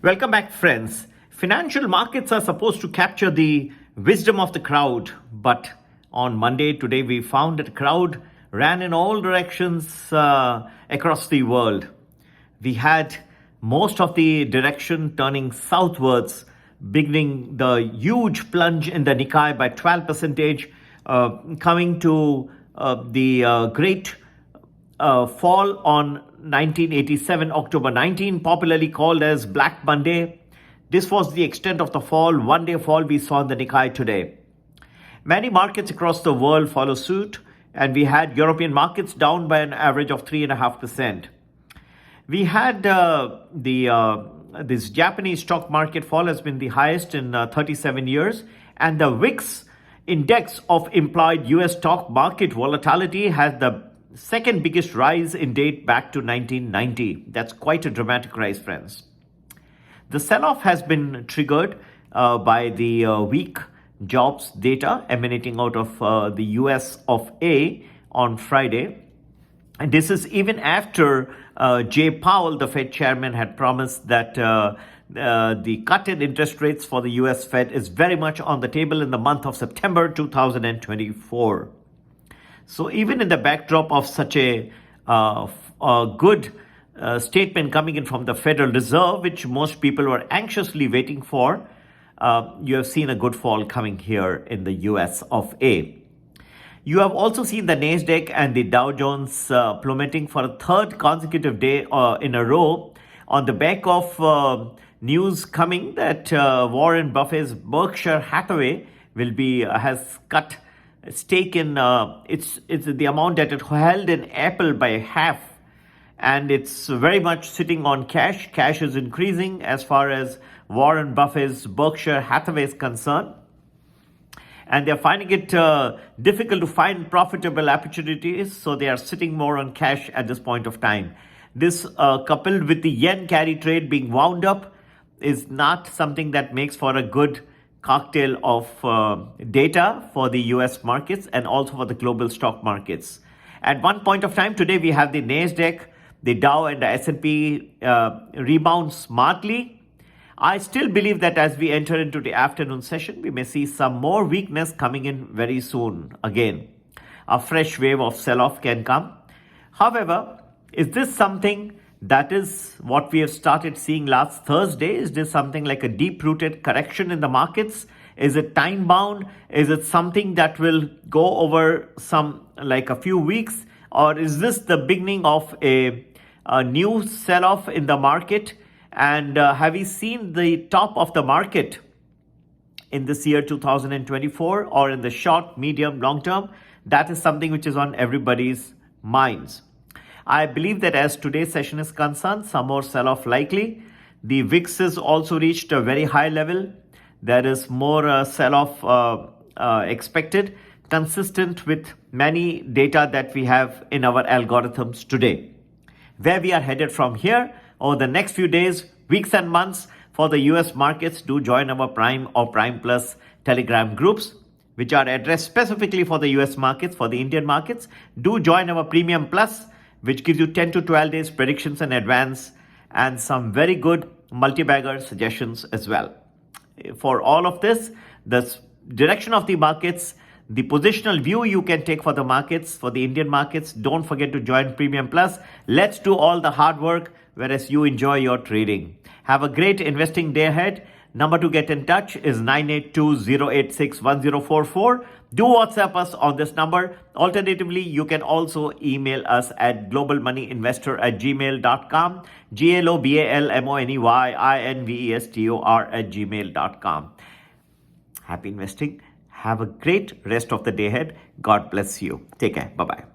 Welcome back, friends. Financial markets are supposed to capture the wisdom of the crowd, but on Monday, today, we found that the crowd ran in all directions across the world. We had most of the direction turning southwards, beginning the huge plunge in the Nikkei by 12%, coming to the great fall on 1987, October 19, popularly called as Black Monday. This was the extent of the fall, one-day fall we saw in the Nikkei today. Many markets across the world follow suit, and we had European markets down by an average of 3.5%. We had this Japanese stock market fall has been the highest in 37 years, and the VIX index of implied US stock market volatility has the second biggest rise in date back to 1990. That's quite a dramatic rise, friends. The sell-off has been triggered by the weak jobs data emanating out of the US of A on Friday. And this is even after Jay Powell, the Fed chairman, had promised that the cut in interest rates for the US Fed is very much on the table in the month of September 2024. So even in the backdrop of such a good statement coming in from the Federal Reserve, which most people were anxiously waiting for, you have seen a good fall coming here in the US of A. You have also seen the Nasdaq and the Dow Jones plummeting for a third consecutive day in a row on the back of news coming that Warren Buffett's Berkshire Hathaway has cut stake in it's the amount that it held in Apple by half, and it's very much sitting on cash. Cash is increasing as far as Warren Buffett's Berkshire Hathaway is concerned, and they're finding it difficult to find profitable opportunities, so they are sitting more on cash at this point of time. This coupled with the yen carry trade being wound up is not something that makes for a good cocktail of data for the US markets and also for the global stock markets. At one point of time today, we have the Nasdaq, the Dow and the S&P rebound smartly. I still believe that as we enter into the afternoon session, we may see some more weakness coming in very soon. Again, a fresh wave of sell-off can come. However, is this something that is what we have started seeing last Thursday? Is this something like a deep-rooted correction in the markets? Is it time-bound? Is it something that will go over like a few weeks? Or is this the beginning of a new sell-off in the market? And have we seen the top of the market in this year 2024 or in the short, medium, long term? That is something which is on everybody's minds. I believe that as today's session is concerned, some more sell-off likely. The VIX has also reached a very high level. There is more sell-off expected, consistent with many data that we have in our algorithms today. Where we are headed from here over the next few days, weeks and months for the US markets, do join our Prime or Prime Plus Telegram groups, which are addressed specifically for the US markets, for the Indian markets. Do join our Premium Plus, which gives you 10 to 12 days predictions in advance and some very good multi-bagger suggestions as well. For all of this, the direction of the markets, the positional view you can take for the markets, for the Indian markets, don't forget to join Premium Plus. Let's do all the hard work, whereas you enjoy your trading. Have a great investing day ahead. Number to get in touch is 982-086-1044. Do WhatsApp us on this number. Alternatively, you can also email us at globalmoneyinvestor@gmail.com, globalmoneyinvestor@gmail.com. Happy investing. Have a great rest of the day ahead. God bless you. Take care. Bye-bye.